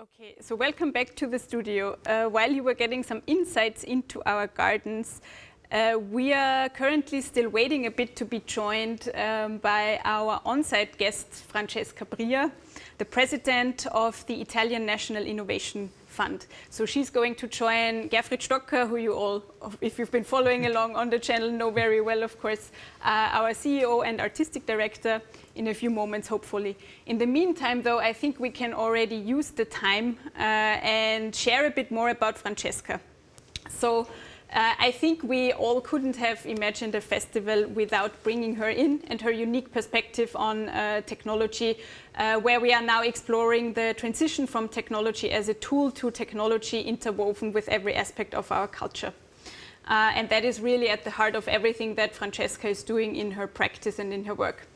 Okay, so welcome back to the studio. While you were getting some insights into our gardens, we are currently still waiting a bit to be joined by our on-site guest, Francesca Bria, the president of the Italian National Innovation Fund. So she's going to join Gerfried Stocker, who you all, if you've been following along on the channel, know very well, of course, our CEO and artistic director, in a few moments, hopefully. In the meantime, though, I think we can already use the time and share a bit more about Francesca. So I think we all couldn't have imagined a festival without bringing her in and her unique perspective on technology, where we are now exploring the transition from technology as a tool to technology interwoven with every aspect of our culture. And that is really at the heart of everything that Francesca is doing in her practice and in her work.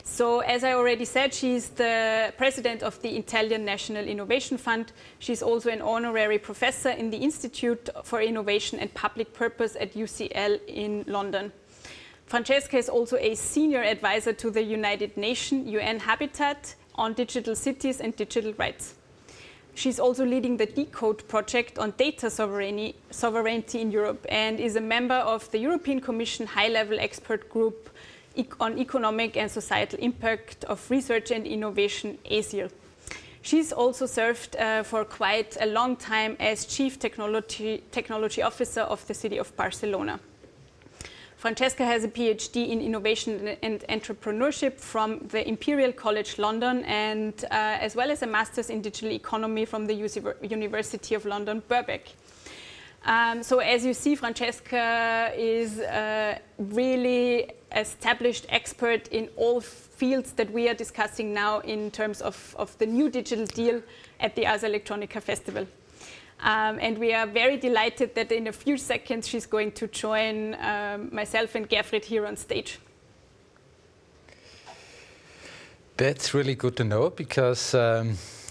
So as I already said, she's the president of the Italian National Innovation Fund. She's also an honorary professor in the Institute for Innovation and Public Purpose at UCL in London. Francesca is also a senior advisor to the United Nations UN Habitat on digital cities and digital rights. She's also leading the DECODE project on data sovereignty in Europe and is a member of the European Commission high-level expert group on economic and societal impact of research and innovation, ESIR. She's also served for quite a long time as Chief Technology Officer of the city of Barcelona. Francesca has a PhD in Innovation and Entrepreneurship from the Imperial College London and as well as a Master's in Digital Economy from the University of London, Birbeck. So as you see, Francesca is a really established expert in all fields that we are discussing now in terms of the new digital deal at the Ars Electronica Festival. And we are very delighted that in a few seconds she's going to join myself and Gerfried here on stage. That's really good to know because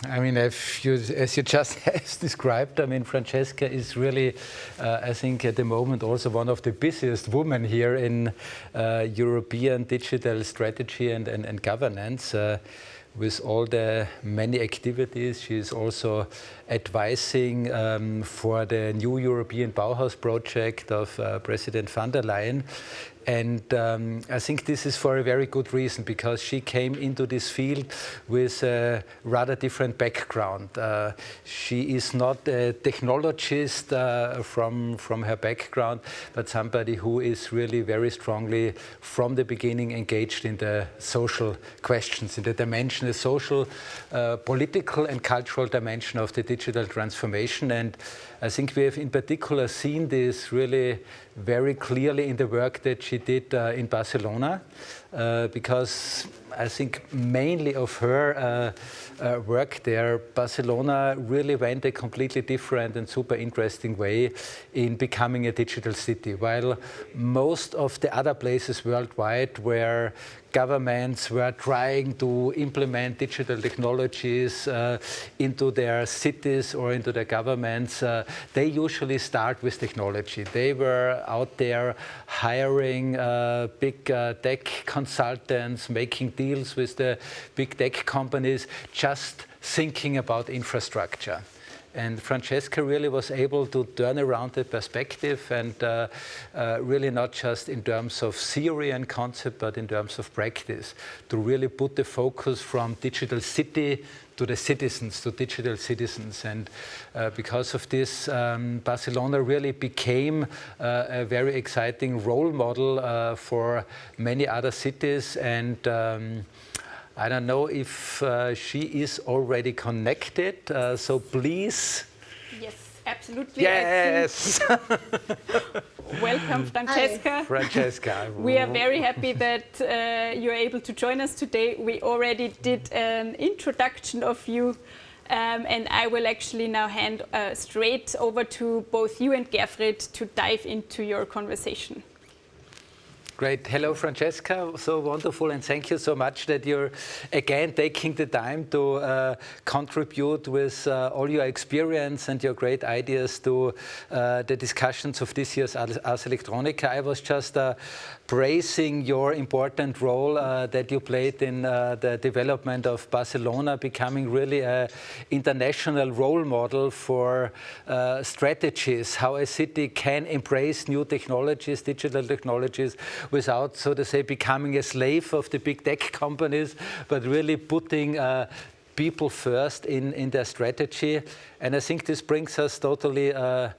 I mean, as you just have described, I mean, Francesca is really, I think at the moment, also one of the busiest women here in European digital strategy and governance. With all the many activities, she is also advising for the new European Bauhaus project of President von der Leyen. And I think this is for a very good reason, because she came into this field with a rather different background. She is not a technologist from her background, but somebody who is really very strongly from the beginning engaged in the social questions, in the dimension, the social, political and cultural dimension of the digital transformation. And I think we have in particular seen this really very clearly in the work that she did in Barcelona, because I think mainly of her work there, Barcelona really went a completely different and super interesting way in becoming a digital city, while most of the other places worldwide where governments were trying to implement digital technologies into their cities or into their governments, they usually start with technology. They were out there hiring big tech consultants, making deals with the big tech companies, just thinking about infrastructure. And Francesca really was able to turn around the perspective and really not just in terms of theory and concept, but in terms of practice, to really put the focus from digital city to the citizens, to digital citizens. And because of this, Barcelona really became a very exciting role model for many other cities. And I don't know if she is already connected, so please. Yes, absolutely. Yes. Welcome, Francesca. Hi. Francesca. We are very happy that you're able to join us today. We already did an introduction of you, and I will actually now hand straight over to both you and Gerfried to dive into your conversation. Great. Hello, Francesca. So wonderful, and thank you so much that you're again taking the time to contribute with all your experience and your great ideas to the discussions of this year's Ars Electronica. I was just praising your important role that you played in the development of Barcelona, becoming really an international role model for strategies, how a city can embrace new technologies, digital technologies, without, so to say, becoming a slave of the big tech companies, but really putting people first in their strategy. And I think this brings us totally to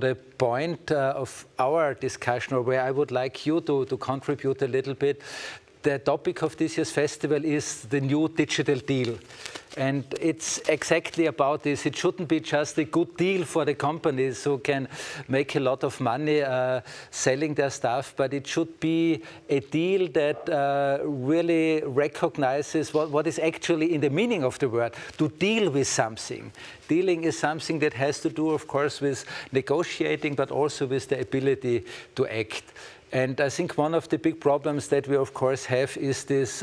the point of our discussion, or where I would like you to contribute a little bit. The topic of this year's festival is the new digital deal. And it's exactly about this. It shouldn't be just a good deal for the companies who can make a lot of money selling their stuff, but it should be a deal that really recognizes what is actually in the meaning of the word, to deal with something. Dealing is something that has to do, of course, with negotiating, but also with the ability to act. And I think one of the big problems that we, of course, have is this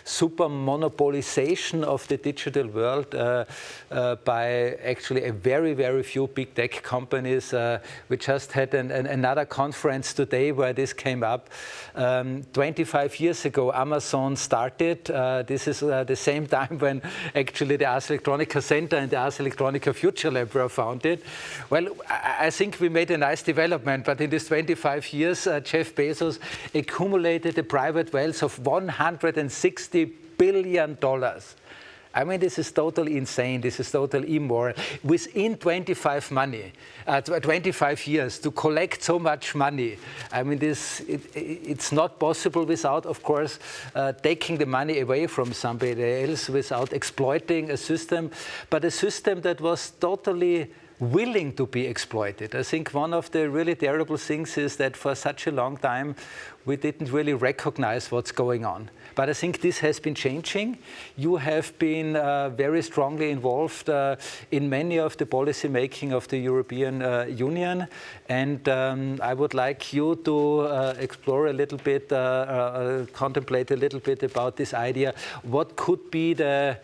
super monopolization of the digital world by actually a very, very few big tech companies. We just had another conference today where this came up. 25 years ago, Amazon started. This is the same time when actually the Ars Electronica Center and the Ars Electronica Future Lab were founded. Well, I think we made a nice development, but in these 25 years, Jeff Bezos accumulated a private wealth of $160 billion. I mean, this is totally insane. This is totally immoral. Within 25 years, to collect so much money, I mean, it's not possible without, of course, taking the money away from somebody else, without exploiting a system, but a system that was totally willing to be exploited. I think one of the really terrible things is that for such a long time we didn't really recognize what's going on. But I think this has been changing. You have been very strongly involved in many of the policy making of the European Union, and I would like you to explore a little bit, contemplate a little bit about this idea. What could be the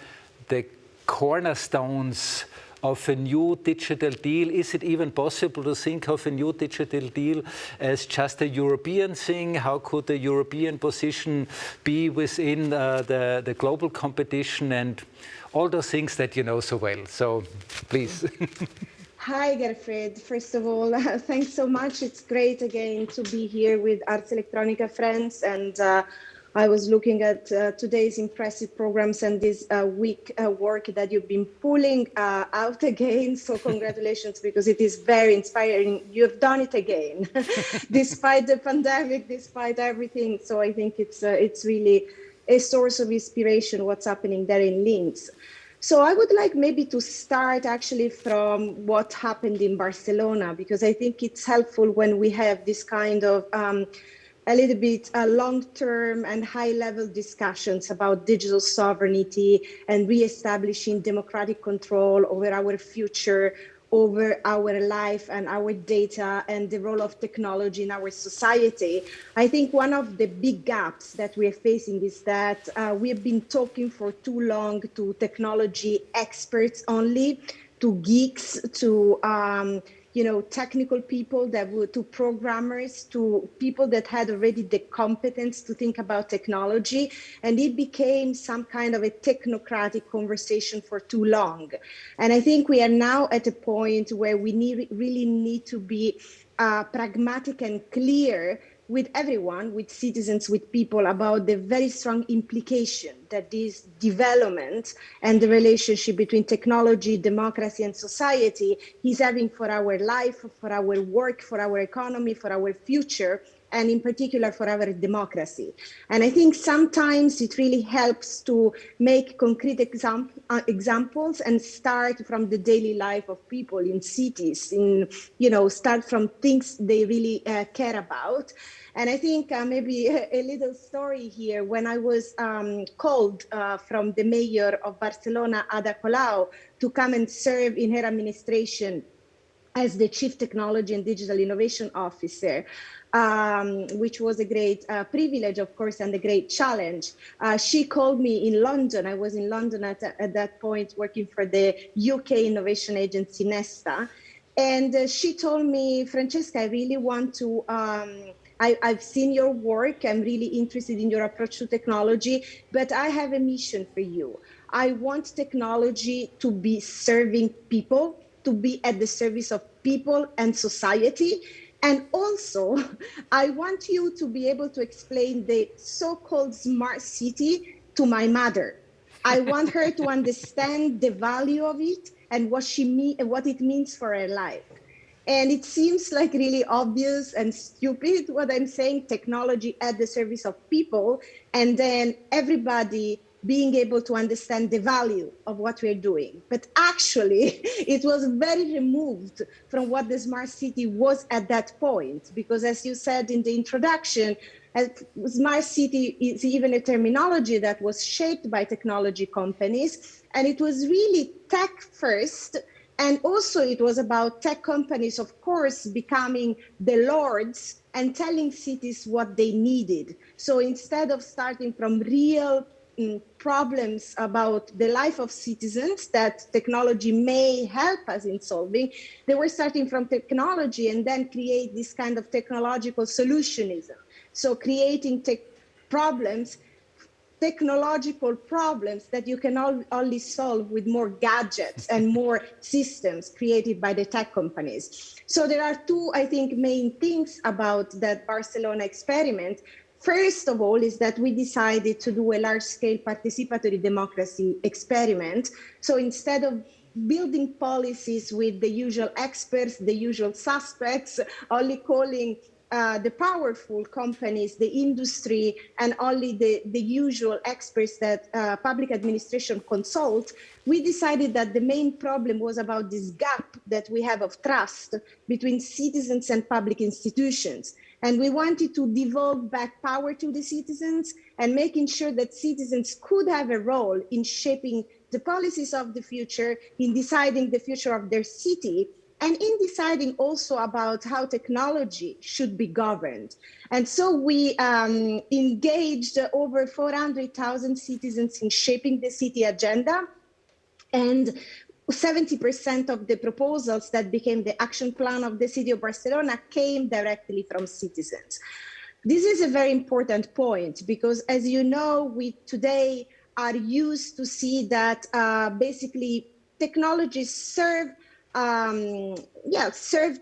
cornerstones of a new digital deal? Is it even possible to think of a new digital deal as just a European thing? How could the European position be within the global competition and all those things that you know so well? So please. Hi, Gerfried. First of all, thanks so much. It's great again to be here with Ars Electronica friends, and I was looking at today's impressive programs and this week work that you've been pulling out again. So congratulations, because it is very inspiring. You've done it again, despite the pandemic, despite everything. So I think it's really a source of inspiration, what's happening there in Linz. So I would like maybe to start actually from what happened in Barcelona, because I think it's helpful when we have this kind of a little bit long-term and high-level discussions about digital sovereignty and re-establishing democratic control over our future, over our life and our data, and the role of technology in our society. I think one of the big gaps that we are facing is that we have been talking for too long to technology experts only, to geeks, to technical people, to programmers, to people that had already the competence to think about technology. And it became some kind of a technocratic conversation for too long. And I think we are now at a point where we really need to be pragmatic and clear with everyone, with citizens, with people, about the very strong implication that this development and the relationship between technology, democracy, and society is having for our life, for our work, for our economy, for our future, and in particular for our democracy. And I think sometimes it really helps to make concrete examples and start from the daily life of people in cities, start from things they really care about. And I think maybe a little story here. When I was called from the mayor of Barcelona, Ada Colau, to come and serve in her administration as the Chief Technology and Digital Innovation Officer, which was a great privilege, of course, and a great challenge. She called me in London. I was in London at that point working for the UK innovation agency, Nesta. And she told me, Francesca, I really want to, I've seen your work. I'm really interested in your approach to technology, but I have a mission for you. I want technology to be serving people, to be at the service of people and society. And also, I want you to be able to explain the so-called smart city to my mother. I want her to understand the value of it and what it means for her life. And it seems like really obvious and stupid what I'm saying, technology at the service of people, and then everybody being able to understand the value of what we're doing. But actually, it was very removed from what the smart city was at that point, because as you said in the introduction, smart city is even a terminology that was shaped by technology companies, and it was really tech first. And also it was about tech companies, of course, becoming the lords and telling cities what they needed. So instead of starting from real problems about the life of citizens that technology may help us in solving, they were starting from technology and then create this kind of technological solutionism. So creating technological problems that you can only solve with more gadgets and more systems created by the tech companies. So there are two, I think, main things about that Barcelona experiment. First of all, is that we decided to do a large-scale participatory democracy experiment. So instead of building policies with the usual experts, the usual suspects, only calling the powerful companies, the industry, and only the usual experts that public administration consult, we decided that the main problem was about this gap that we have of trust between citizens and public institutions. And we wanted to devolve back power to the citizens and making sure that citizens could have a role in shaping the policies of the future, in deciding the future of their city, and in deciding also about how technology should be governed. And so we engaged over 400,000 citizens in shaping the city agenda. And 70% of the proposals that became the action plan of the city of Barcelona came directly from citizens. This is a very important point because, as you know, we today are used to see that basically technologies serve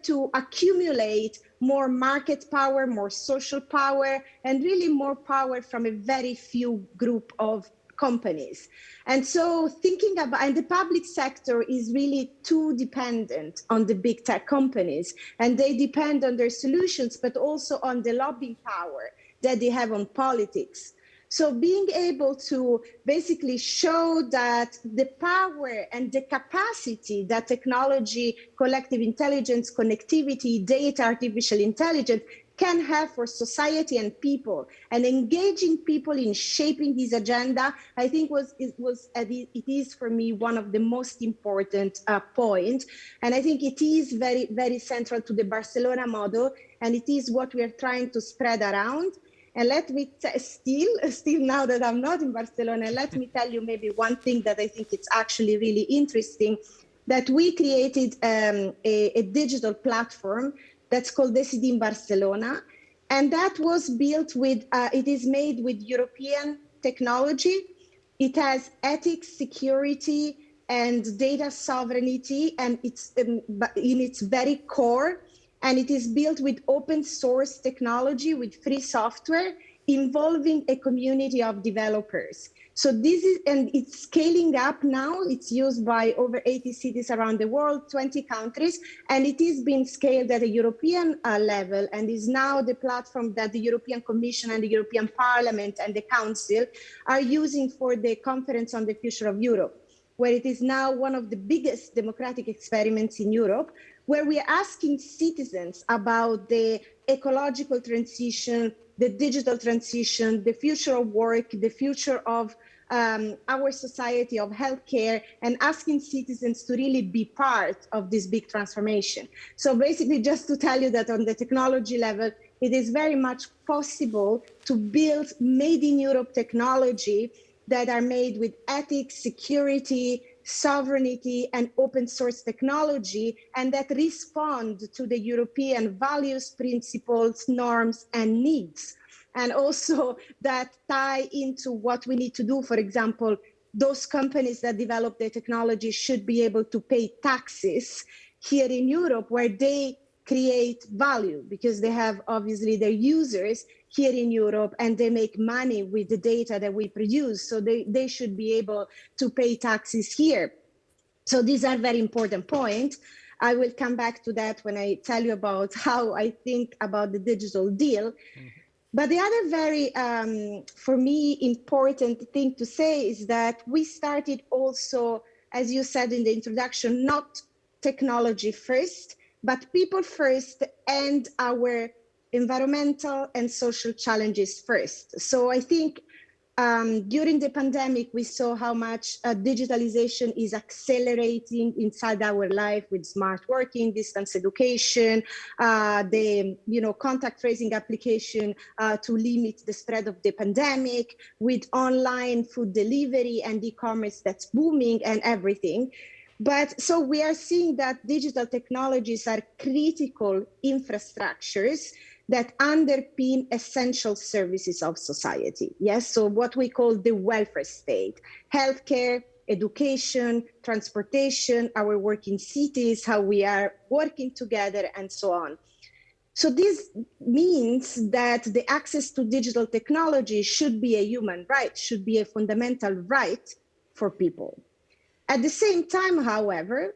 to accumulate more market power, more social power, and really more power from a very few group of companies. And so thinking about, and the public sector is really too dependent on the big tech companies, and they depend on their solutions, but also on the lobbying power that they have on politics. So being able to basically show that the power and the capacity that technology, collective intelligence, connectivity, data, artificial intelligence can have for society and people, and engaging people in shaping this agenda, I think it is for me one of the most important points. And I think it is very, very central to the Barcelona model, and it is what we are trying to spread around. And let me still now that I'm not in Barcelona, let me tell you maybe one thing that I think it's actually really interesting, that we created a digital platform that's called DECODE in Barcelona. And that was built with, it is made with European technology. It has ethics, security, and data sovereignty, and it's in its very core. And it is built with open source technology, with free software, involving a community of developers. So this is, and it's scaling up now. It's used by over 80 cities around the world, 20 countries, and it is being scaled at a European level, and is now the platform that the European Commission and the European Parliament and the Council are using for the Conference on the Future of Europe, where it is now one of the biggest democratic experiments in Europe, where we are asking citizens about the ecological transition, the digital transition, the future of work, the future of our society, of healthcare, and asking citizens to really be part of this big transformation. So basically, just to tell you that on the technology level, it is very much possible to build made in Europe technology that are made with ethics, security, sovereignty, and open source technology, and that respond to the European values, principles, norms, and needs. And also that tie into what we need to do. For example, those companies that develop the technology should be able to pay taxes here in Europe where they create value, because they have obviously their users here in Europe and they make money with the data that we produce. So they should be able to pay taxes here. So these are very important points. I will come back to that when I tell you about how I think about the digital deal. But the other very, for me, important thing to say is that we started also, as you said in the introduction, not technology first, but people first and our environmental and social challenges first. So I think during the pandemic, we saw how much digitalization is accelerating inside our life with smart working, distance education, the contact tracing application to limit the spread of the pandemic, with online food delivery and e-commerce that's booming and everything. But so we are seeing that digital technologies are critical infrastructures that underpin essential services of society. Yes, so what we call the welfare state, healthcare, education, transportation, our work in cities, how we are working together, and so on. So this means that the access to digital technology should be a human right, should be a fundamental right for people. At the same time, however,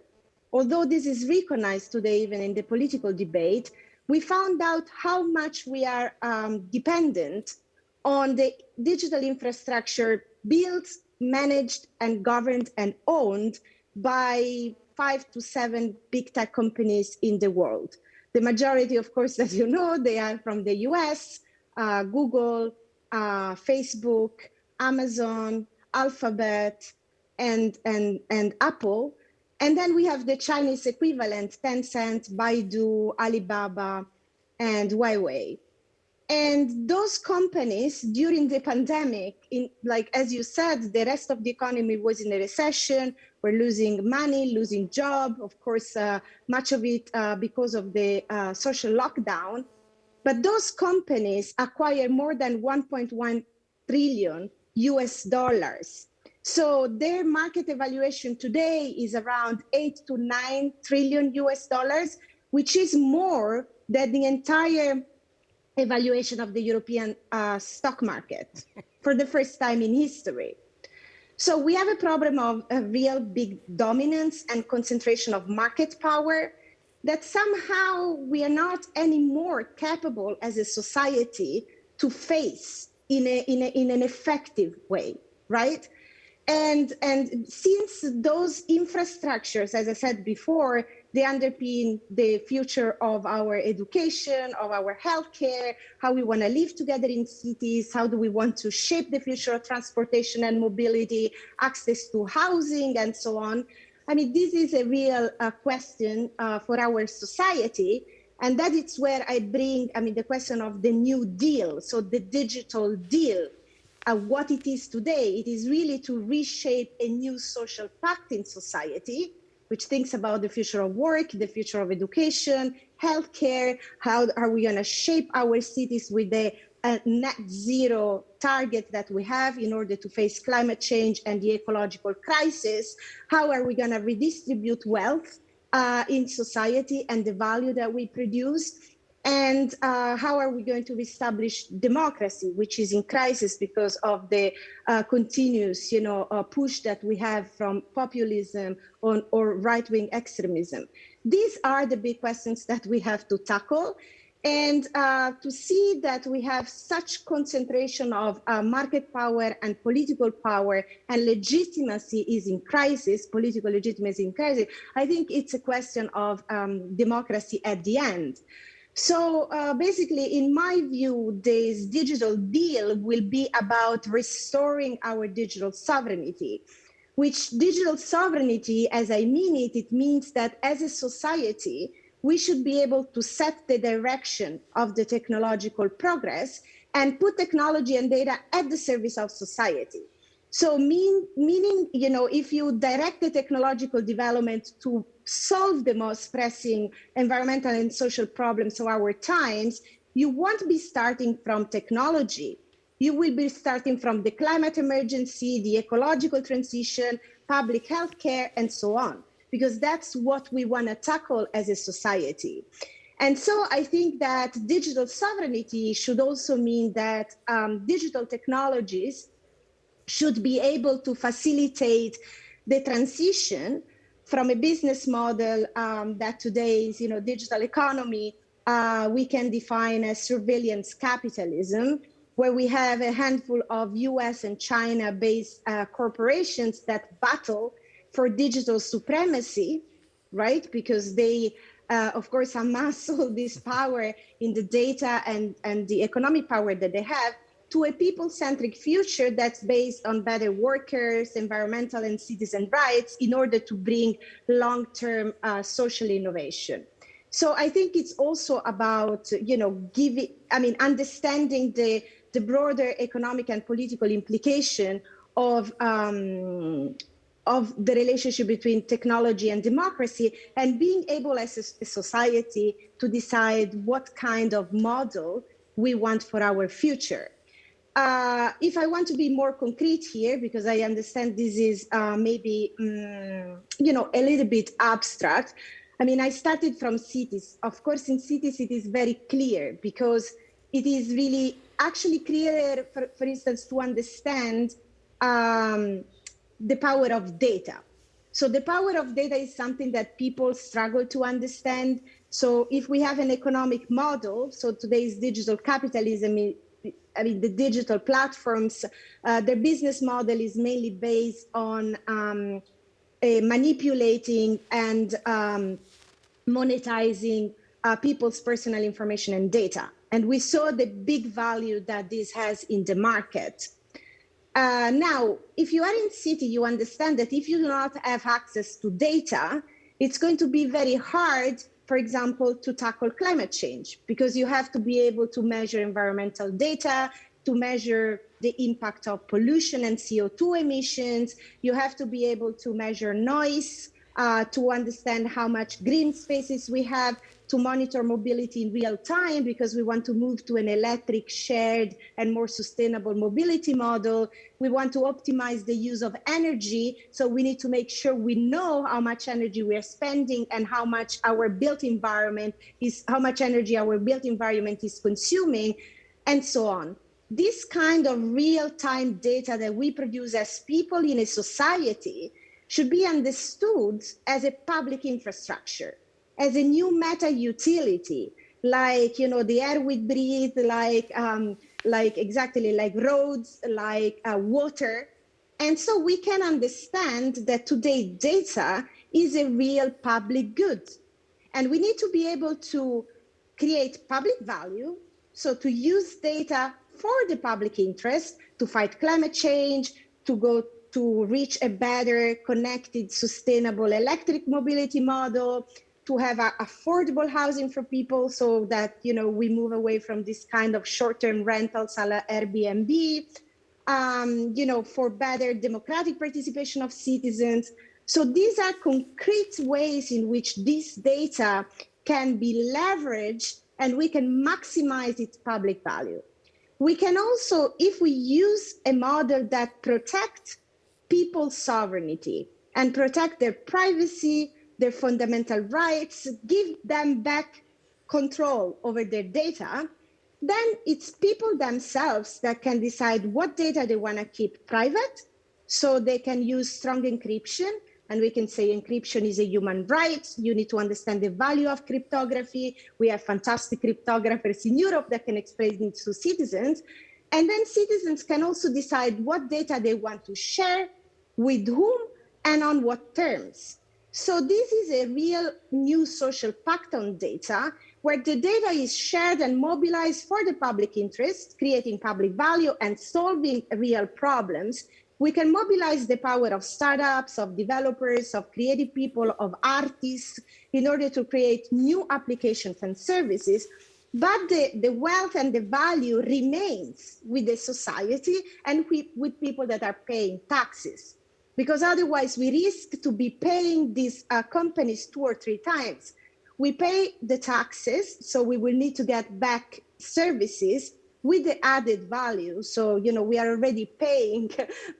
although this is recognized today even in the political debate, we found out how much we are dependent on the digital infrastructure built, managed, and governed and owned by 5 to 7 big tech companies in the world. The majority, of course, as you know, they are from the US, Google, Facebook, Amazon, Alphabet, and Apple. And then we have the Chinese equivalent, Tencent, Baidu, Alibaba, and Huawei. And those companies during the pandemic, as you said, the rest of the economy was in a recession. We're losing money, losing job, of course, much of it because of the social lockdown. But those companies acquire more than 1.1 trillion US dollars. So their market evaluation today is around 8 to 9 trillion US dollars, which is more than the entire evaluation of the European stock market for the first time in history. So we have a problem of a real big dominance and concentration of market power that somehow we are not anymore capable as a society to face in an effective way, right? And since those infrastructures, as I said before, they underpin the future of our education, of our healthcare, how we want to live together in cities, how do we want to shape the future of transportation and mobility, access to housing, and so on. I mean, this is a real question for our society. And that is where I bring, the question of the New Deal, so the digital deal. What it is today, it is really to reshape a new social pact in society, which thinks about the future of work, the future of education, healthcare, how are we going to shape our cities with the net zero target that we have in order to face climate change and the ecological crisis, how are we going to redistribute wealth in society and the value that we produce, and how are we going to reestablish democracy, which is in crisis because of the continuous, push that we have from populism or right-wing extremism. These are the big questions that we have to tackle. And to see that we have such concentration of market power and political power and legitimacy is in crisis, political legitimacy in crisis, I think it's a question of democracy at the end. So basically, in my view, this digital deal will be about restoring our digital sovereignty, which digital sovereignty, as I mean it, it means that as a society, we should be able to set the direction of the technological progress and put technology and data at the service of society. So meaning, you know, if you direct the technological development to solve the most pressing environmental and social problems of our times, you won't be starting from technology. You will be starting from the climate emergency, the ecological transition, public health care, and so on, because that's what we want to tackle as a society. And so I think that digital sovereignty should also mean that digital technologies should be able to facilitate the transition from a business model that today is, you know, digital economy, we can define as surveillance capitalism, where we have a handful of US and China-based corporations that battle for digital supremacy, right? Because they, of course, amass all this power in the data and the economic power that they have, to a people-centric future that's based on better workers, environmental and citizen rights in order to bring long-term social innovation. So I think it's also about, you know, understanding the broader economic and political implication of the relationship between technology and democracy, and being able as a society to decide what kind of model we want for our future. If I want to be more concrete here, because I understand this is maybe, you know, a little bit abstract. I mean, I started from cities. Of course, in cities, it is very clear because it is really actually clear, for instance, to understand the power of data. So the power of data is something that people struggle to understand. So if we have an economic model, so today's digital capitalism, I mean, the digital platforms, their business model is mainly based on manipulating and monetizing people's personal information and data. And we saw the big value that this has in the market. Now, if you are in city, you understand that if you do not have access to data, it's going to be very hard, for example, to tackle climate change, because you have to be able to measure environmental data, to measure the impact of pollution and CO2 emissions. You have to be able to measure noise, to understand how much green spaces we have, to monitor mobility in real time, because we want to move to an electric, shared, and more sustainable mobility model. We want to optimize the use of energy. So we need to make sure we know how much energy we are spending and how much our built environment is, how much energy our built environment is consuming, and so on. This kind of real-time data that we produce as people in a society should be understood as a public infrastructure, as a new meta utility, like, you know, the air we breathe, like exactly like roads, like water. And so we can understand that today data is a real public good. And we need to be able to create public value, so to use data for the public interest, to fight climate change, to reach a better connected, sustainable electric mobility model, to have affordable housing for people, so that, you know, we move away from this kind of short-term rentals a la Airbnb, you know, for better democratic participation of citizens. So these are concrete ways in which this data can be leveraged and we can maximize its public value. We can also, if we use a model that protects people's sovereignty and protect their privacy, their fundamental rights, give them back control over their data, then it's people themselves that can decide what data they want to keep private, so they can use strong encryption. And we can say encryption is a human right. You need to understand the value of cryptography. We have fantastic cryptographers in Europe that can explain it to citizens. And then citizens can also decide what data they want to share, with whom, and on what terms. So this is a real new social pact on data, where the data is shared and mobilized for the public interest, creating public value and solving real problems. We can mobilize the power of startups, of developers, of creative people, of artists in order to create new applications and services. But the wealth and the value remains with the society and with people that are paying taxes. Because otherwise we risk to be paying these companies 2 or 3 times. We pay the taxes, so we will need to get back services with the added value. So, we are already paying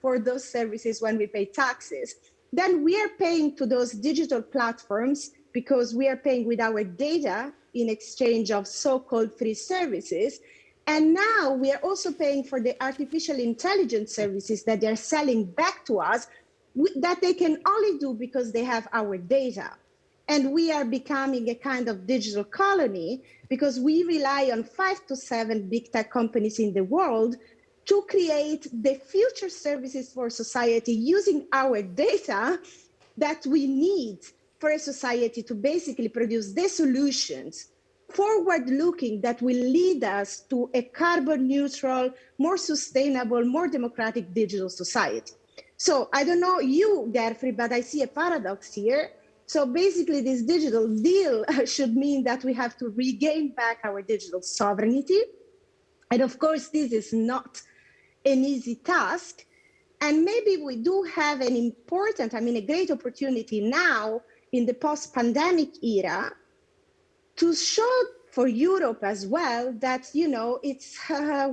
for those services when we pay taxes. Then we are paying to those digital platforms because we are paying with our data in exchange of so-called free services. And now we are also paying for the artificial intelligence services that they're selling back to us, that they can only do because they have our data. And we are becoming a kind of digital colony because we rely on 5 to 7 big tech companies in the world to create the future services for society using our data that we need for a society to basically produce the solutions forward-looking that will lead us to a carbon neutral, more sustainable, more democratic digital society. So I don't know you, Gerfried, but I see a paradox here. So basically this digital deal should mean that we have to regain back our digital sovereignty. And of course, this is not an easy task. And maybe we do have an important, a great opportunity now in the post-pandemic era to show for Europe as well that,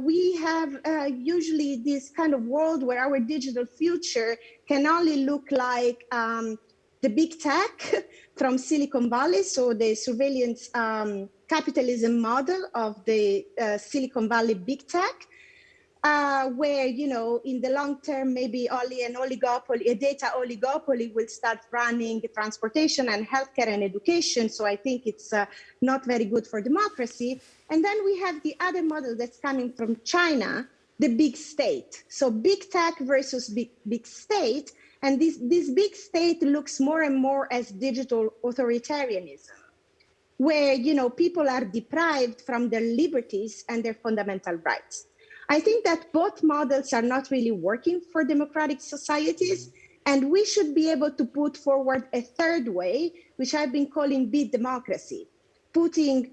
we have usually this kind of world where our digital future can only look like the big tech from Silicon Valley, so the surveillance capitalism model of the Silicon Valley big tech, where, in the long term, maybe only an oligopoly, a data oligopoly will start running transportation and healthcare and education. So I think it's not very good for democracy. And then we have the other model that's coming from China, the big state. So big tech versus big state. And this big state looks more and more as digital authoritarianism, where, people are deprived from their liberties and their fundamental rights. I think that both models are not really working for democratic societies, and we should be able to put forward a third way, which I've been calling bid democracy, putting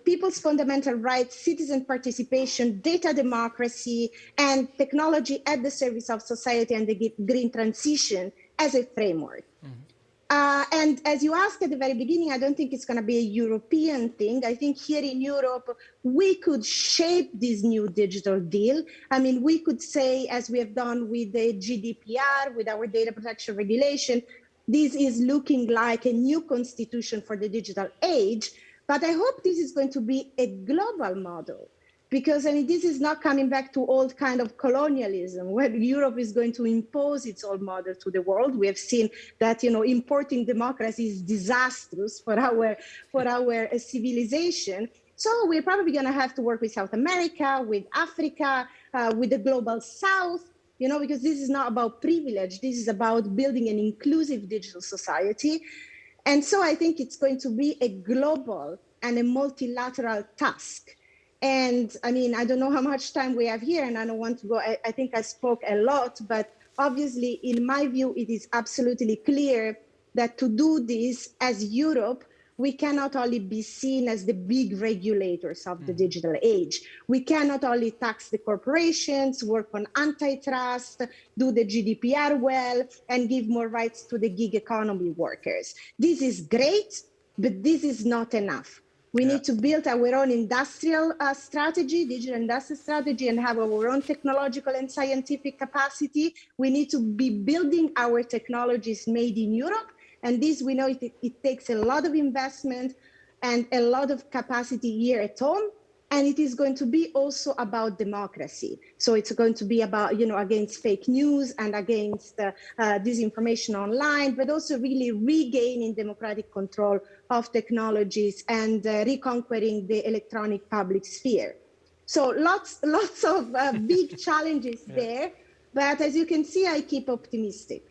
people's fundamental rights, citizen participation, data democracy, and technology at the service of society and the green transition as a framework. And as you asked at the very beginning, I don't think it's going to be a European thing. I think here in Europe, we could shape this new digital deal. We could say, as we have done with the GDPR, with our data protection regulation, this is looking like a new constitution for the digital age. But I hope this is going to be a global model, because this is not coming back to old kind of colonialism where Europe is going to impose its own model to the world. We have seen that importing democracy is disastrous for our civilization. So we're probably going to have to work with South America, with Africa, with the global South, because this is not about privilege. This is about building an inclusive digital society. And so I think it's going to be a global and a multilateral task. And I don't know how much time we have here, and I don't want to go. I think I spoke a lot, but obviously, in my view, it is absolutely clear that to do this as Europe, we cannot only be seen as the big regulators of the digital age. We cannot only tax the corporations, work on antitrust, do the GDPR well, and give more rights to the gig economy workers. This is great, but this is not enough. We need to build our own industrial strategy, digital industrial strategy, and have our own technological and scientific capacity. We need to be building our technologies made in Europe. And this, we know it takes a lot of investment and a lot of capacity here at home. And it is going to be also about democracy. So it's going to be about, against fake news and against disinformation online, but also really regaining democratic control of technologies and reconquering the electronic public sphere. So lots of big challenges there. But as you can see, I keep optimistic.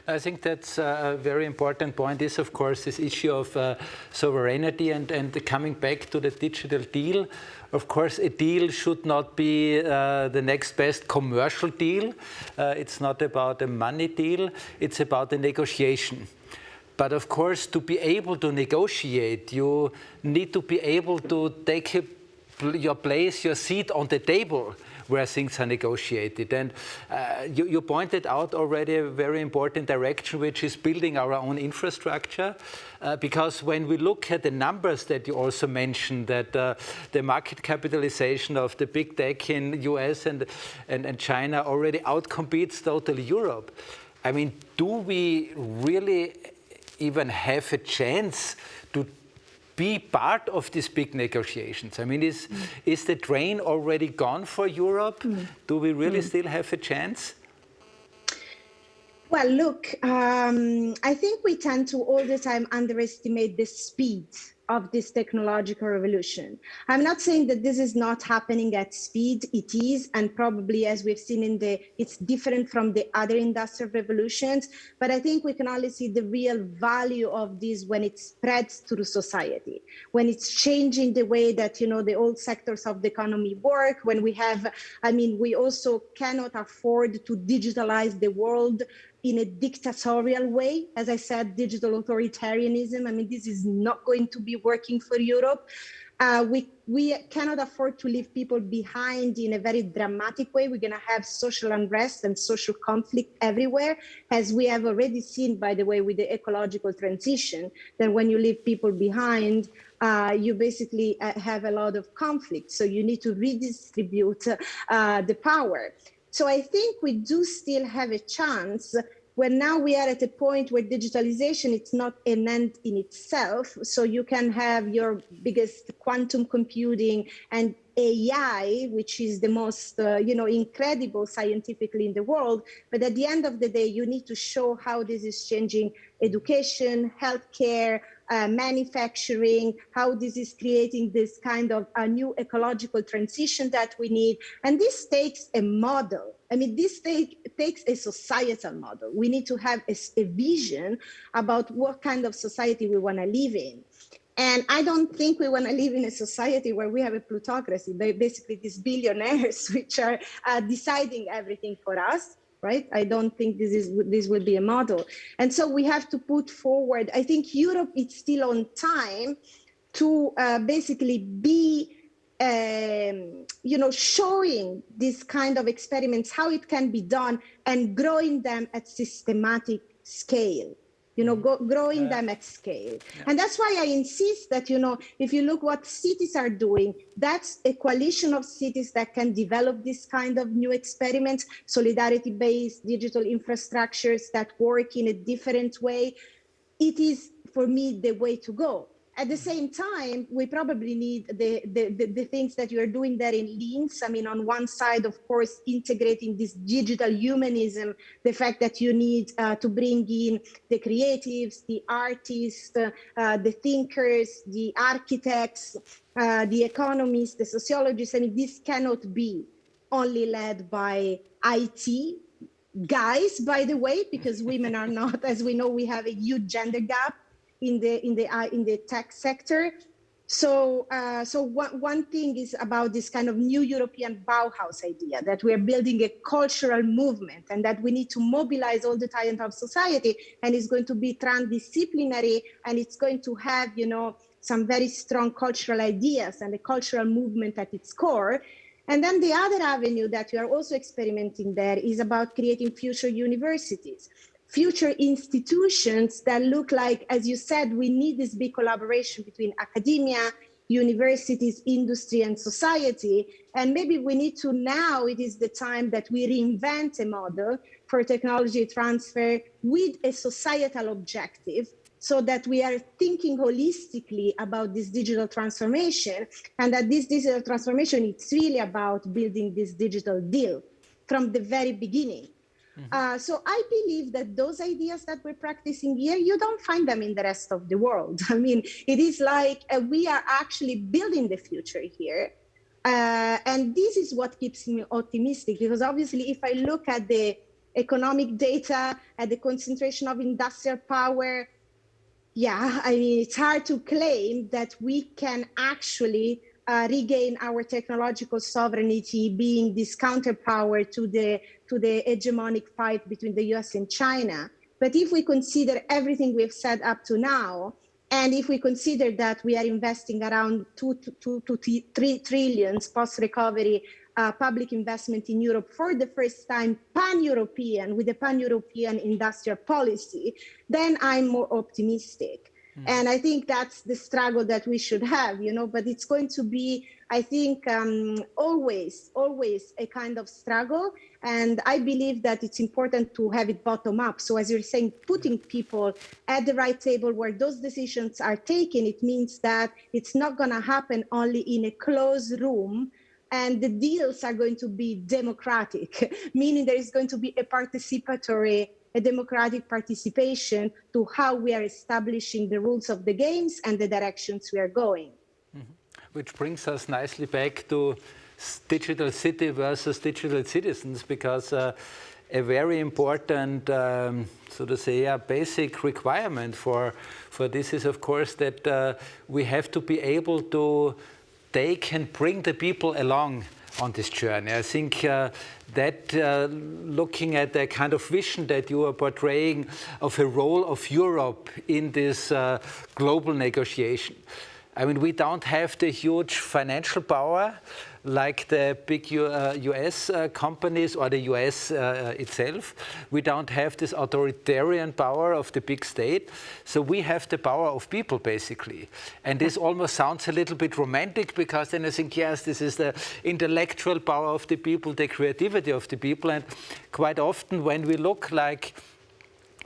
I think that's a very important point is, of course, this issue of sovereignty and coming back to the digital deal. Of course, a deal should not be the next best commercial deal. It's not about a money deal. It's about a negotiation. But of course, to be able to negotiate, you need to be able to take your place, your seat on the table where things are negotiated. And you pointed out already a very important direction, which is building our own infrastructure. Because when we look at the numbers that you also mentioned, that the market capitalization of the big tech in US and China already outcompetes totally Europe. I mean, do we really even have a chance to be part of these big negotiations? I mean, is the train already gone for Europe? Do we really still have a chance? Well, look, I think we tend to all the time underestimate the speed of this technological revolution. I'm not saying that this is not happening at speed, it is, and probably as we've seen it's different from the other industrial revolutions, but I think we can only see the real value of this when it spreads through society, when it's changing the way that, the old sectors of the economy work, when we have, we also cannot afford to digitalize the world in a dictatorial way. As I said, digital authoritarianism, this is not going to be working for Europe. We cannot afford to leave people behind in a very dramatic way. We're going to have social unrest and social conflict everywhere, as we have already seen, by the way, with the ecological transition, that when you leave people behind, you basically have a lot of conflict. So you need to redistribute the power. So I think we do still have a chance when now we are at a point where digitalization, it's not an end in itself. So you can have your biggest quantum computing and AI, which is the most, incredible scientifically in the world. But at the end of the day, you need to show how this is changing education, healthcare, manufacturing, how this is creating this kind of a new ecological transition that we need. And this takes a model. This takes a societal model. We need to have a vision about what kind of society we want to live in. And I don't think we want to live in a society where we have a plutocracy, basically these billionaires which are deciding everything for us. Right? I don't think this will be a model. And so we have to put forward, I think Europe is still on time to basically be, showing this kind of experiments, how it can be done and growing them at systematic scale. Growing them at scale. Yeah. And that's why I insist that, if you look what cities are doing, that's a coalition of cities that can develop this kind of new experiments, solidarity-based digital infrastructures that work in a different way. It is, for me, the way to go. At the same time, we probably need the things that you are doing there in Linz. On one side, of course, integrating this digital humanism, the fact that you need to bring in the creatives, the artists, the thinkers, the architects, the economists, the sociologists. This cannot be only led by IT guys, by the way, because women are not, as we know, we have a huge gender gap in the tech sector. So one thing is about this kind of new European Bauhaus idea, that we are building a cultural movement and that we need to mobilize all the talent of society, and it's going to be transdisciplinary, and it's going to have, some very strong cultural ideas and a cultural movement at its core. And then the other avenue that we are also experimenting there is about creating future universities. Future institutions that look like, as you said, we need this big collaboration between academia, universities, industry, and society. And maybe we need to now, it is the time that we reinvent a model for technology transfer with a societal objective, so that we are thinking holistically about this digital transformation, and that this digital transformation, it's really about building this digital deal from the very beginning. So I believe that those ideas that we're practicing here, you don't find them in the rest of the world. It is like we are actually building the future here. And this is what keeps me optimistic, because obviously if I look at the economic data, at the concentration of industrial power, yeah, I mean, it's hard to claim that we can actually regain our technological sovereignty, being this counterpower to the hegemonic fight between the US and China. But if we consider everything we've said up to now, and if we consider that we are investing around 2 to 3 trillion post-recovery public investment in Europe for the first time, pan-European, with a pan-European industrial policy, then I'm more optimistic. And I think that's the struggle that we should have, you know, but it's going to be, I think, always a kind of struggle. And I believe that it's important to have it bottom up. So as you're saying, putting people at the right table where those decisions are taken, it means that it's not going to happen only in a closed room, and the deals are going to be democratic, meaning there is going to be a democratic participation to how we are establishing the rules of the games and the directions we are going. Which brings us nicely back to digital city versus digital citizens, because a very important, so to say, a basic requirement for this is, of course, that we have to be able to take and bring the people along on this journey. I think that looking at the kind of vision that you are portraying of a role of Europe in this global negotiation. I mean, we don't have the huge financial power like the big US companies or the US itself. We don't have this authoritarian power of the big state. So we have the power of people, basically. And this almost sounds a little bit romantic, because then I think, yes, this is the intellectual power of the people, the creativity of the people. And quite often when we look like,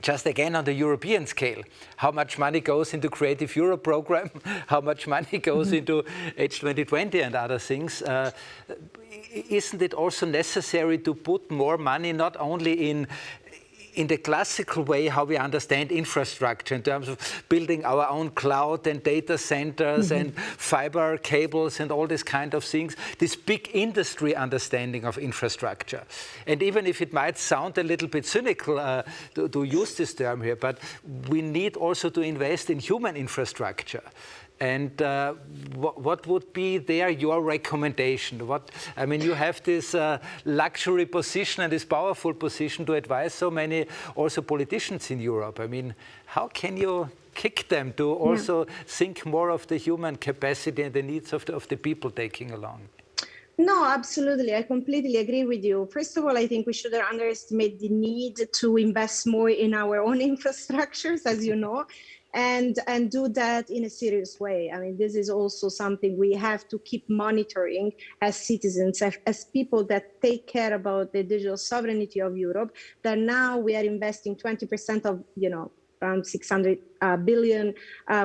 just again on the European scale, how much money goes into Creative Europe program, how much money goes into H2020 and other things. Isn't it also necessary to put more money not only in the classical way how we understand infrastructure in terms of building our own cloud and data centers and fiber cables and all these kind of things, this big industry understanding of infrastructure. And even if it might sound a little bit cynical to use this term here, but we need also to invest in human infrastructure. And what would be there your recommendation? I mean, you have this luxury position and this powerful position to advise so many also politicians in Europe. I mean, how can you kick them to also think more of the human capacity and the needs of the people taking along? No, absolutely. I completely agree with you. First of all, I think we shouldn't underestimate the need to invest more in our own infrastructures, as you know. And do that in a serious way. I mean, this is also something we have to keep monitoring as citizens, as people that take care about the digital sovereignty of Europe, that now we are investing 20% of, you know, around 600 billion,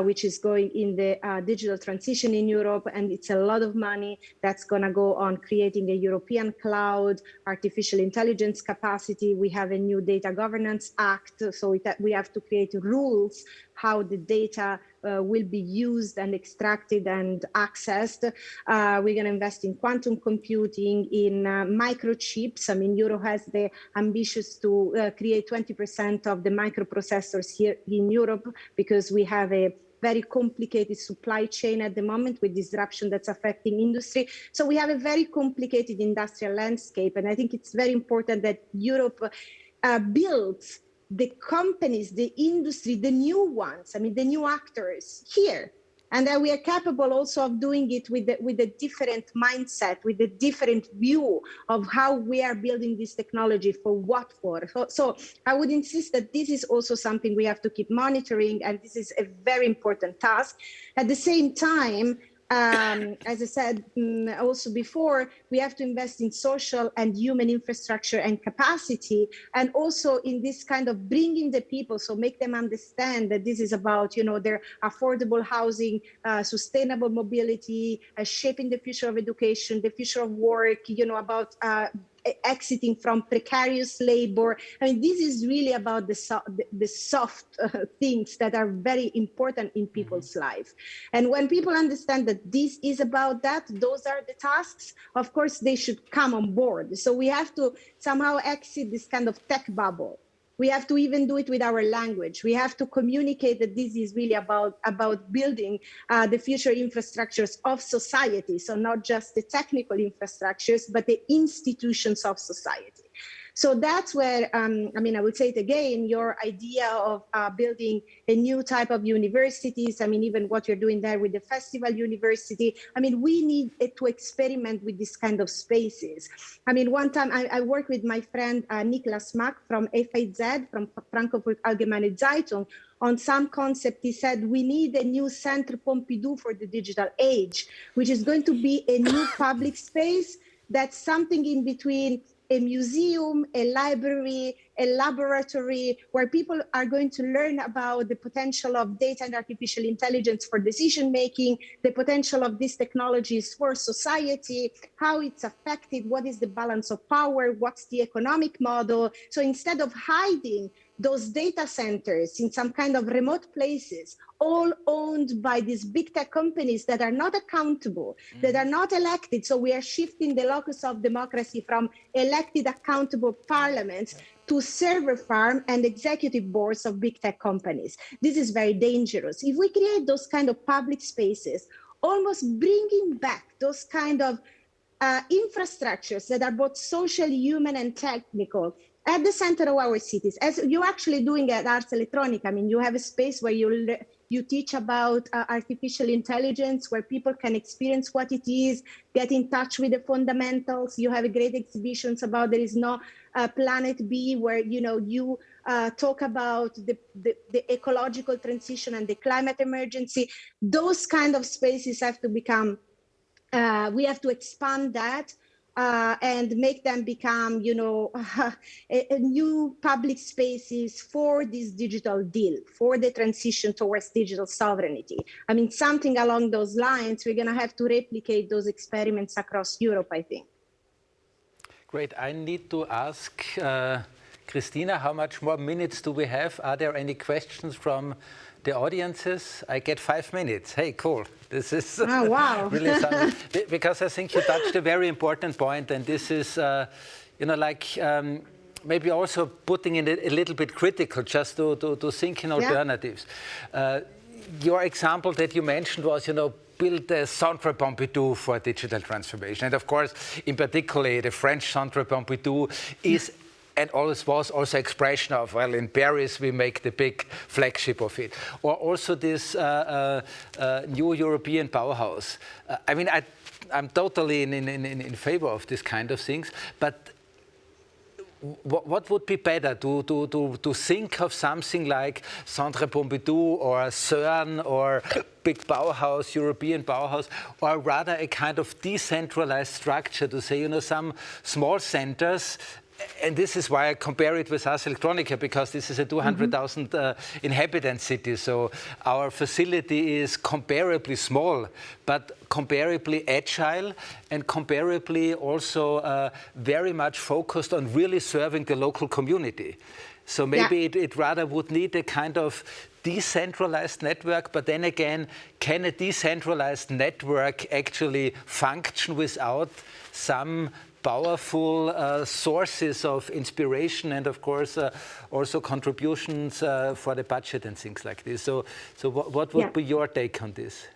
which is going in the digital transition in Europe. And it's a lot of money that's going to go on creating a European cloud, artificial intelligence capacity. We have a new data governance act. So we have to create rules how the data will be used and extracted and accessed. We're going to invest in quantum computing, in microchips. I mean, Europe has the ambitions to create 20% of the microprocessors here in Europe, because we have a very complicated supply chain at the moment with disruption that's affecting industry. So we have a very complicated industrial landscape. And I think it's very important that Europe builds the companies, the industry, the new ones, I mean, the new actors here. And that we are capable also of doing it with a different mindset, with a different view of how we are building this technology for what for. So I would insist that this is also something we have to keep monitoring, and this is a very important task. At the same time, as I said also before, we have to invest in social and human infrastructure and capacity, and also in this kind of bringing the people, so make them understand that this is about, you know, their affordable housing, sustainable mobility, shaping the future of education, the future of work, you know, about exiting from precarious labor. I mean, this is really about the soft things that are very important in people's life. And when people understand that this is about that, those are the tasks, of course, they should come on board. So we have to somehow exit this kind of tech bubble. We have to even do it with our language. We have to communicate that this is really about building the future infrastructures of society. So not just the technical infrastructures, but the institutions of society. So that's where, I mean, I would say it again, your idea of building a new type of universities, I mean, even what you're doing there with the festival university, I mean, we need to experiment with this kind of spaces. I mean, one time I worked with my friend Niklas Mack from FAZ, from Frankfurt Allgemeine Zeitung, on some concept. He said, we need a new Centre Pompidou for the digital age, which is going to be a new public space that's something in between a museum, a library, a laboratory, where people are going to learn about the potential of data and artificial intelligence for decision making, the potential of these technologies for society, how it's affected, what is the balance of power, what's the economic model. So instead of hiding those data centers in some kind of remote places, all owned by these big tech companies that are not accountable, that are not elected. So we are shifting the locus of democracy from elected accountable parliaments to server farm and executive boards of big tech companies. This is very dangerous. If we create those kind of public spaces, almost bringing back those kind of infrastructures that are both social, human, and technical at the center of our cities, as you're actually doing at Ars Electronica. I mean, you have a space where you teach about artificial intelligence, where people can experience what it is, get in touch with the fundamentals. You have great exhibitions about There Is No Planet B, where you talk about the ecological transition and the climate emergency. Those kind of spaces have to become, we have to expand that. And make them become, a new public spaces for this digital deal, for the transition towards digital sovereignty. I mean, something along those lines, we're going to have to replicate those experiments across Europe, I think. Great. I need to ask Christina, how much more minutes do we have? Are there any questions from the audiences? I get 5 minutes. Hey, cool. This is wow. really something. Because I think you touched a very important point, and this is, maybe also putting it a little bit critical, just to think in alternatives. Your example that you mentioned was, build a Centre Pompidou for digital transformation. And of course, in particular, the French Centre Pompidou is and always was also expression of, well, in Paris we make the big flagship of it. Or also this new European Bauhaus. I mean, I'm totally in favor of this kind of things, but what would be better, to think of something like Centre Pompidou or CERN or big Bauhaus, European Bauhaus, or rather a kind of decentralized structure to say, some small centers. And this is why I compare it with Ars Electronica, because this is a 200,000 inhabitant city. So our facility is comparably small, but comparably agile and comparably also very much focused on really serving the local community. So maybe it rather would need a kind of decentralized network, but then again, can a decentralized network actually function without some powerful sources of inspiration and, of course, also contributions for the budget and things like this? So what would be your take on this?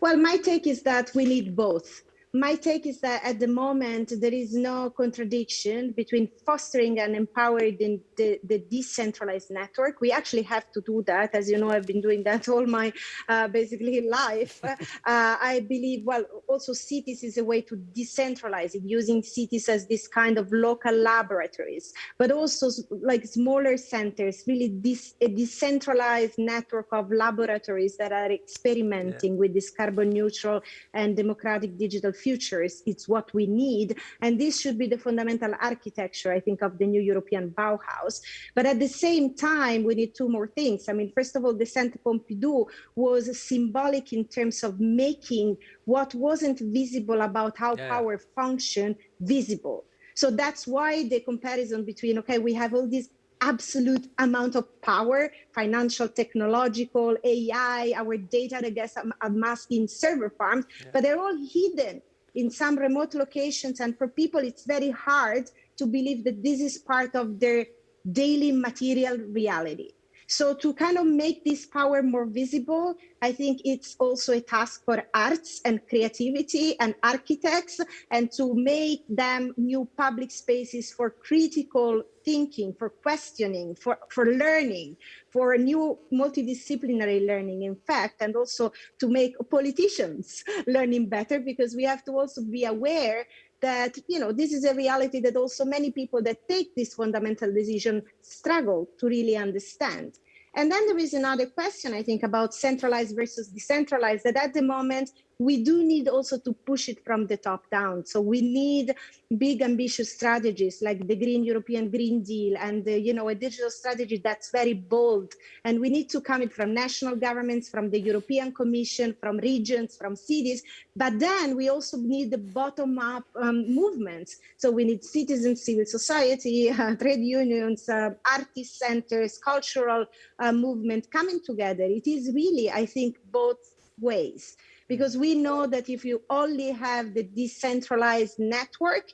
Well, my take is that we need both. My take is that at the moment, there is no contradiction between fostering and empowering the decentralized network. We actually have to do that. As you know, I've been doing that all my basically life. I believe, well, also cities is a way to decentralize it, using cities as this kind of local laboratories, but also like smaller centers, really a decentralized network of laboratories that are experimenting with this carbon neutral and democratic digital futures. It's what we need. And this should be the fundamental architecture, I think, of the new European Bauhaus. But at the same time, we need two more things. I mean, first of all, the Centre Pompidou was symbolic in terms of making what wasn't visible about how power functioned visible. So that's why the comparison between, okay, we have all this absolute amount of power, financial, technological, AI, our data that gets amassed in server farms, but they're all hidden in some remote locations. And for people, it's very hard to believe that this is part of their daily material reality. So to kind of make this power more visible, I think it's also a task for arts and creativity and architects, and to make them new public spaces for critical thinking, for questioning, for learning, for new multidisciplinary learning, in fact, and also to make politicians learning better, because we have to also be aware that, you know, this is a reality that also many people that take this fundamental decision struggle to really understand. And then there is another question, I think, about centralized versus decentralized, that at the moment, we do need also to push it from the top down. So we need big, ambitious strategies like the European Green Deal and, you know, a digital strategy that's very bold. And we need to come from national governments, from the European Commission, from regions, from cities. But then we also need the bottom-up movements. So we need citizens, civil society, trade unions, artist centers, cultural movement coming together. It is really, I think, both ways. Because we know that if you only have the decentralized network,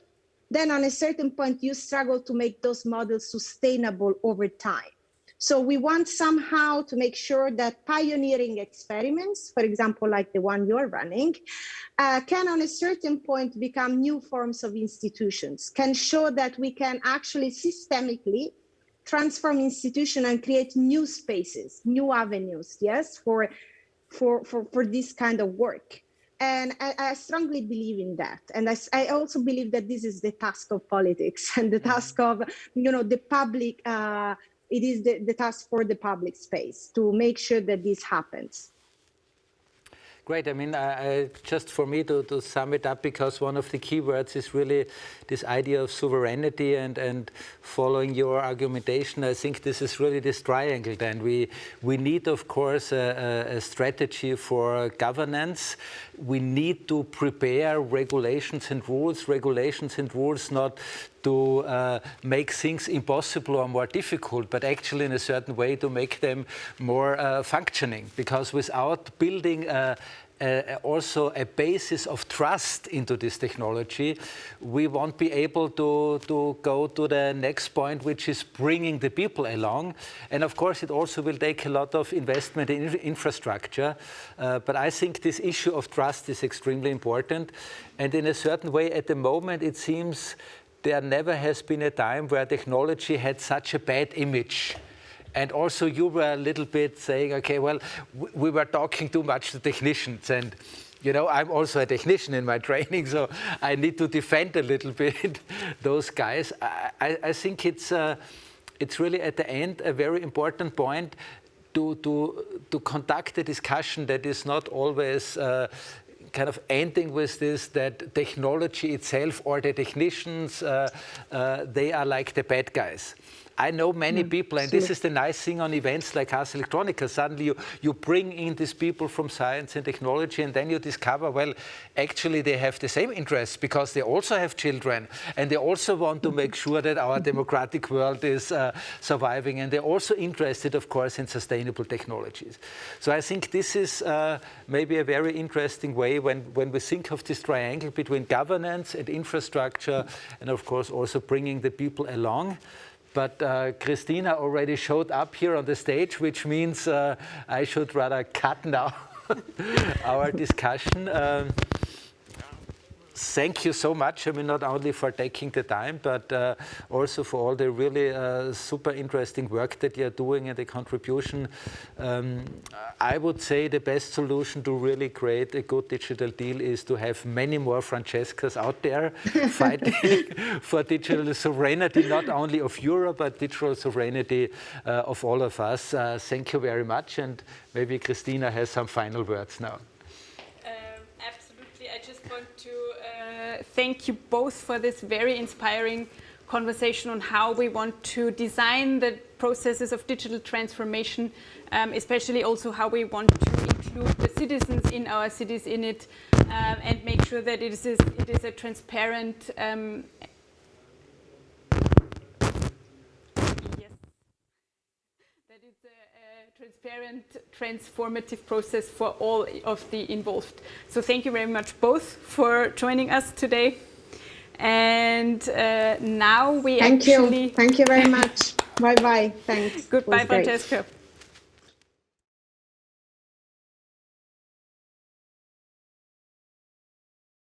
then on a certain point, you struggle to make those models sustainable over time. So we want somehow to make sure that pioneering experiments, for example, like the one you're running, can on a certain point become new forms of institutions, can show that we can actually systemically transform institutions and create new spaces, new avenues, yes, for this kind of work. And I strongly believe in that. And I also believe that this is the task of politics and the task of, you know, the public, it is the task for the public space to make sure that this happens. Great. I mean, just for me to sum it up, because one of the key words is really this idea of sovereignty, and following your argumentation, I think this is really this triangle. Then we need, of course, a strategy for governance. We need to prepare regulations and rules not to make things impossible or more difficult, but actually in a certain way to make them more functioning. Because without building also a basis of trust into this technology, we won't be able to go to the next point, which is bringing the people along. And of course, it also will take a lot of investment in infrastructure. But I think this issue of trust is extremely important. And in a certain way, at the moment, it seems there never has been a time where technology had such a bad image. And also you were a little bit saying, okay, well, we were talking too much to technicians. And, you know, I'm also a technician in my training, so I need to defend a little bit those guys. I think it's really at the end a very important point to conduct a discussion that is not always kind of ending with this, that technology itself or the technicians, they are like the bad guys. I know many people, and this is the nice thing on events like Ars Electronica. Suddenly you bring in these people from science and technology, and then you discover, well, actually they have the same interests, because they also have children, and they also want to make sure that our democratic world is surviving, and they're also interested, of course, in sustainable technologies. So I think this is maybe a very interesting way when we think of this triangle between governance and infrastructure, and of course also bringing the people along. But Christina already showed up here on the stage, which means I should rather cut now our discussion. Thank you so much. I mean, not only for taking the time, but also for all the really super interesting work that you're doing and the contribution. I would say the best solution to really create a good digital deal is to have many more Francescas out there fighting for digital sovereignty, not only of Europe, but digital sovereignty of all of us. Thank you very much. And maybe Christina has some final words now. I just want to thank you both for this very inspiring conversation on how we want to design the processes of digital transformation, especially also how we want to include the citizens in our cities in it, and make sure that it is a transparent that it's a transparent, transformative process for all of the involved. So thank you very much both for joining us today. And now we Thank you very much. Bye-bye. Thanks. Goodbye, Francesca.